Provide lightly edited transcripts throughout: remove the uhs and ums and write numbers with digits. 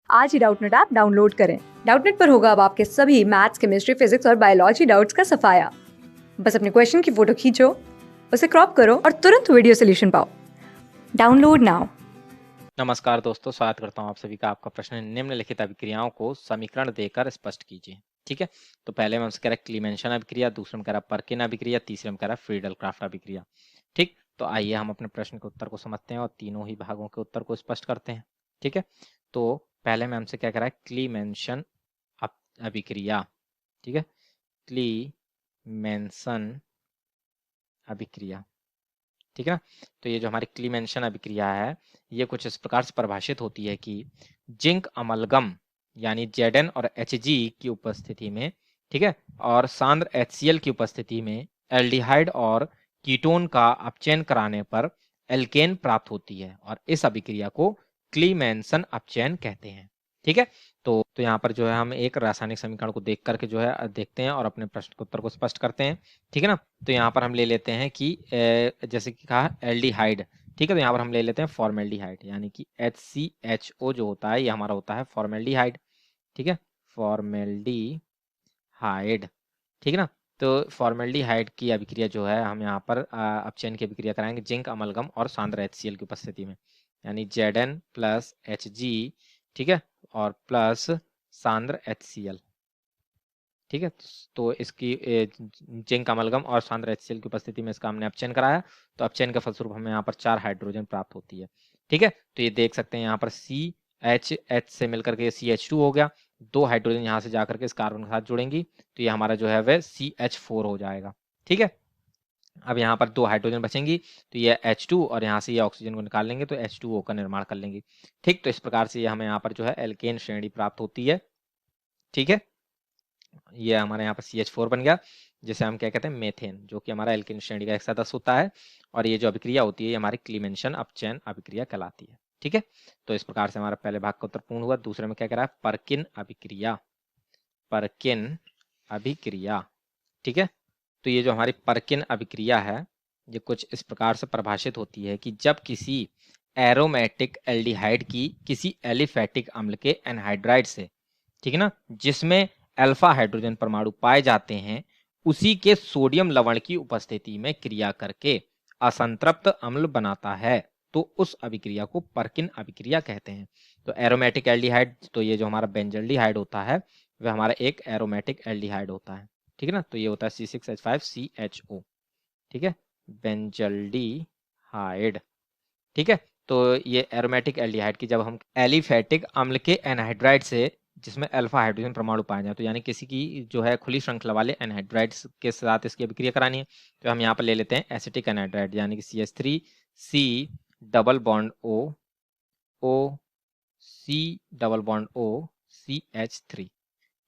आज ही Doubtnut app download करें। Doubtnut पर होगा अब आपके सभी मैथ्स, केमिस्ट्री, फिजिक्स और बायोलॉजी डाउट्स का सफाया। बस अपने क्वेश्चन की फोटो खींचो, उसे क्रॉप करो और तुरंत वीडियो सोल्यूशन पाओ। Download now. नमस्कार दोस्तों, स्वागत करता हूं आप सभी का। आपका प्रश्न है, निम्नलिखित अभिक्रियाओं को समीकरण देकर स्पष्ट कीजिए। ठीक है, तो पहले में हमसे कह रहा है क्लीमेंशन अभिक्रिया, दूसरे में कह रहा है पर्किन अभिक्रिया, तीसरे में कह रहा है फ्रीडल क्राफ्ट अभिक्रिया। ठीक, तो आइए हम अपने प्रश्न के उत्तर को समझते हैं और तीनों ही भागों के उत्तर को स्पष्ट करते हैं। ठीक है, तो पहले में हमसे क्या कह रहा है, क्लीमेंशन अभिक्रिया। ठीक है, क्लीमेंशन अभिक्रिया। ठीक है ना, तो ये जो हमारी क्लीमेंशन अभिक्रिया है, ये कुछ इस प्रकार से परिभाषित होती है कि जिंक अमलगम यानी Zn और Hg की उपस्थिति में, ठीक है, और सांद्र HCl की उपस्थिति में एल्डिहाइड और कीटोन का अपचयन कराने पर एल्केन प्राप्त होती है और इस अभिक्रिया को क्लीमेंसन अपचयन कहते हैं। ठीक है, तो यहाँ पर जो है हम एक रासायनिक समीकरण को देख करके जो है देखते हैं और अपने प्रश्न के उत्तर को स्पष्ट करते हैं। ठीक है ना, तो यहाँ पर हम ले लेते हैं कि जैसे कि कहा एल्डिहाइड। ठीक है, तो यहाँ पर हम ले लेते हैं फॉर्मेल्डिहाइड, यानी कि HCHO जो होता है ये हमारा होता है फॉर्मेल्डिहाइड। ठीक है, फॉर्मेल्डिहाइड। ठीक है ना, तो फॉर्मेल्डिहाइड की अभिक्रिया जो है हम यहाँ पर अपचयन की अभिक्रिया कराएंगे जिंक अमलगम और सांद्र HCl की उपस्थिति में, यानी Zn प्लस Hg, ठीक है, और प्लस सांद्र HCl। ठीक है, तो इसकी जिंक अमलगम और सांद्र HCl की उपस्थिति में इसका हमने अपचयन कराया, तो अपचयन के फलस्वरूप हमें यहाँ पर 4 हाइड्रोजन प्राप्त होती है। ठीक है, तो ये देख सकते हैं यहाँ पर CH से मिलकर के CH2 हो गया, 2 हाइड्रोजन यहाँ से जाकर के इस कार्बन के साथ जुड़ेंगी, तो ये हमारा जो है वह CH4 हो जाएगा। ठीक है, अब यहाँ पर 2 हाइड्रोजन बचेंगी, तो ये H2 और यहाँ से ये ऑक्सीजन को निकाल लेंगे तो H2O का निर्माण कर लेंगी। ठीक, तो इस प्रकार से ये हमें यहाँ पर जो है एल्केन श्रेणी प्राप्त होती है। ठीक है, ये हमारे यहाँ पर CH4 बन गया, जिसे हम क्या कहते हैं, मेथेन, जो कि हमारा एल्केन श्रेणी का एक सदस्य होता है। और ये जो अभिक्रिया होती है ये हमारी क्लीमेंशन अपचयन अभिक्रिया कहलाती है। ठीक है, तो इस प्रकार से हमारा पहले भाग का उत्तर पूर्ण हुआ। दूसरे में क्या कह रहा है, पर्किन अभिक्रिया। पर्किन अभिक्रिया। ठीक है, तो ये जो हमारी पर्किन अभिक्रिया है ये कुछ इस प्रकार से परिभाषित होती है कि जब किसी एरोमेटिक एल्डिहाइड की किसी एलिफेटिक अम्ल के एनहाइड्राइड से, ठीक है ना, जिसमें अल्फा हाइड्रोजन परमाणु पाए जाते हैं, उसी के सोडियम लवण की उपस्थिति में क्रिया करके असंतृप्त अम्ल बनाता है, तो उस अभिक्रिया को पर्किन अभिक्रिया कहते हैं। तो एरोमेटिक एल्डिहाइड, तो ये जो हमारा बेंजल्डिहाइड होता है वह हमारा एक एरोमेटिक एल्डिहाइड होता है। ठीक है ना, तो ये होता है C6H5CHO। ठीक है, बेंजल्डिहाइड। ठीक है, तो ये एरोमेटिक एल्डिहाइड की जब हम एलिफेटिक अम्ल के एनहाइड्राइड से, जिसमें अल्फा हाइड्रोजन परमाणु पाए जाए, तो यानी किसी की जो है खुली श्रृंखला वाले एनहाइड्राइड्स के साथ इसकी अभिक्रिया करानी है, तो हम यहाँ पर ले लेते हैं एसिटिक एनहाइड्राइड, यानी कि CH3C double bond O C double bond O CH3।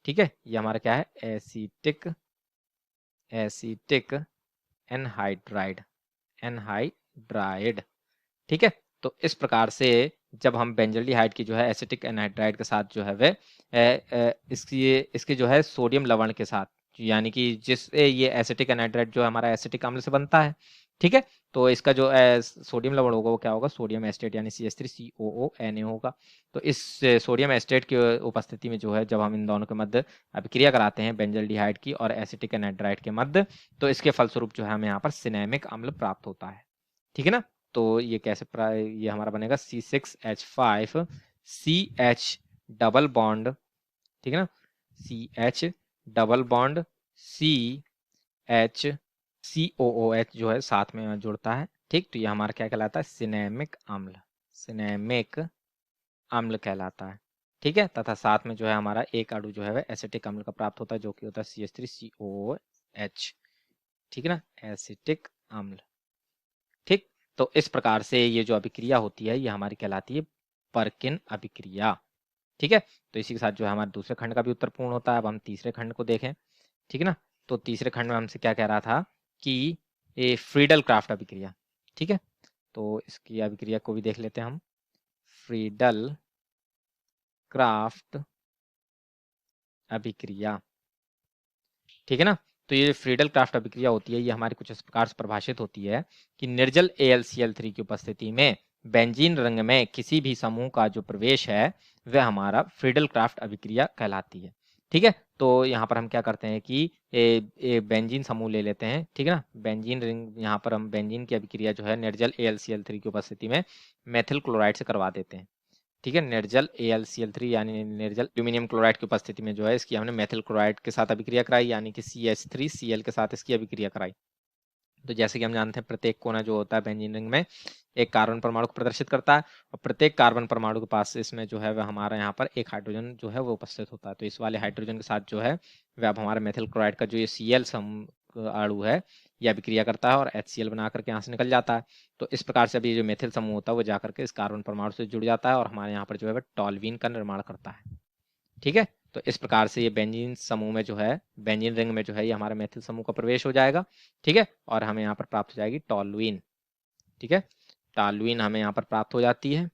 ठीक है, ये हमारा क्या है, एसिटिक एनहाइड्राइड। एनहाइड्राइड। ठीक है, तो इस प्रकार से जब हम बेंजल्डिहाइड की जो है एसिटिक एनहाइड्राइड के साथ जो है वे इसकी जो है सोडियम लवण के साथ, यानी कि जिससे ये एसिटिक एनहाइड्राइड जो हमारा एसिटिक अम्ल से बनता है, ठीक है, तो इसका जो सोडियम लवण होगा वो क्या होगा, सोडियम एस्टेट, यानी CH3COO होगा। तो इस सोडियम एस्टेट की उपस्थिति में जो है जब हम इन दोनों के मध्य अभिक्रिया कराते हैं बेंजल्डिहाइड की और एसिटिक एनहाइड्राइड के मध्य, तो इसके फलस्वरूप जो है हमें यहाँ पर सिनेमिक अम्ल प्राप्त होता है। ठीक है ना, तो ये कैसे ये हमारा बनेगा C6H5CH डबल बॉन्ड, ठीक है ना, CH डबल बॉन्ड CH जो है साथ में जुड़ता है। ठीक, तो ये हमारा क्या कहलाता है, सिनेमिक अम्ल। सिनेमिक अम्ल कहलाता है। ठीक है, तथा साथ में जो है हमारा एक अणु जो है वह एसिटिक अम्ल का प्राप्त होता है, जो कि होता है CH3COOH। ठीक है ना, एसिटिक अम्ल। ठीक, तो इस प्रकार से ये जो अभिक्रिया होती है ये हमारी कहलाती है पर्किन अभिक्रिया। ठीक है, तो इसी के साथ जो है हमारे दूसरे खंड का भी उत्तर पूर्ण होता है। अब हम तीसरे खंड को देखें। ठीक है ना, तो तीसरे खंड में हमसे क्या कह रहा था कि ये फ्रीडल क्राफ्ट अभिक्रिया। ठीक है, तो इसकी अभिक्रिया को भी देख लेते हैं हम। फ्रीडल क्राफ्ट अभिक्रिया। ठीक है ना, तो ये फ्रीडल क्राफ्ट अभिक्रिया होती है ये हमारी कुछ इस प्रकार से परिभाषित होती है कि निर्जल AlCl3 की उपस्थिति में बेंजीन रंग में किसी भी समूह का जो प्रवेश है वह हमारा फ्रीडल क्राफ्ट अभिक्रिया कहलाती है। ठीक है, तो यहाँ पर हम क्या करते हैं कि बेंजीन समूह ले लेते हैं। ठीक है ना, बेंजीन रिंग, यहाँ पर हम बेंजीन की अभिक्रिया जो है निर्जल AlCl3 की उपस्थिति में मेथिल क्लोराइड से करवा देते हैं। ठीक है, निर्जल AlCl3 यानी निर्जल एल्यूमिनियम क्लोराइड की उपस्थिति में जो है इसकी हमने मेथिल क्लोराइड के साथ अभिक्रिया कराई, यानी कि CH3Cl के साथ इसकी अभिक्रिया कराई। तो जैसे कि हम जानते हैं प्रत्येक कोना जो होता है बेंजीन रिंग में एक कार्बन परमाणु को प्रदर्शित करता है, और प्रत्येक कार्बन परमाणु के पास इसमें जो है वह हमारा यहाँ पर एक हाइड्रोजन जो है वो उपस्थित होता है। तो इस वाले हाइड्रोजन के साथ जो है वह अब हमारा मेथिल क्लोराइड का जो ये Cl अणु है यह अभिक्रिया करता है और HCl बना करके यहाँ से निकल जाता है। तो इस प्रकार से अभी जो मेथिल समूह होता है वो जाकर के इस कार्बन परमाणु से जुड़ जाता है और हमारे यहाँ पर जो है वह टॉल्वीन का निर्माण करता है। ठीक है, तो इस प्रकार से ये बेंजीन समूह में जो है, बेंजीन रिंग में जो है ये हमारा मेथिल समूह का प्रवेश हो जाएगा। ठीक है, और हमें यहाँ पर प्राप्त हो जाएगी टॉल्वीन। ठीक है, टॉल्वीन हमें यहाँ पर प्राप्त हो जाती है।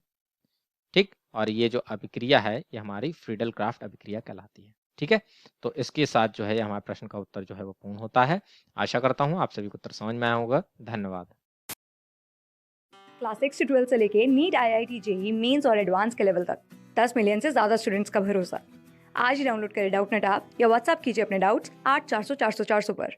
ठीक, और ये जो अभिक्रिया है ये हमारी फ्रीडल क्राफ्ट अभिक्रिया कहलाती है। ठीक है, तो इसके साथ जो है हमारे प्रश्न का उत्तर जो है वो पूर्ण होता है। आशा करता हूँ आप सभी को उत्तर समझ में आया होगा। धन्यवाद। क्लास 6 से 12 से लेके नीट, IIT, JEE मेंस और एडवांस के लेवल तक 10 मिलियन से ज़्यादा स्टूडेंट्स का भरोसा। आज ही डाउनलोड करें डाउटनेट ऐप या व्हाट्सएप कीजिए अपने डाउट्स 8400 400 400 पर।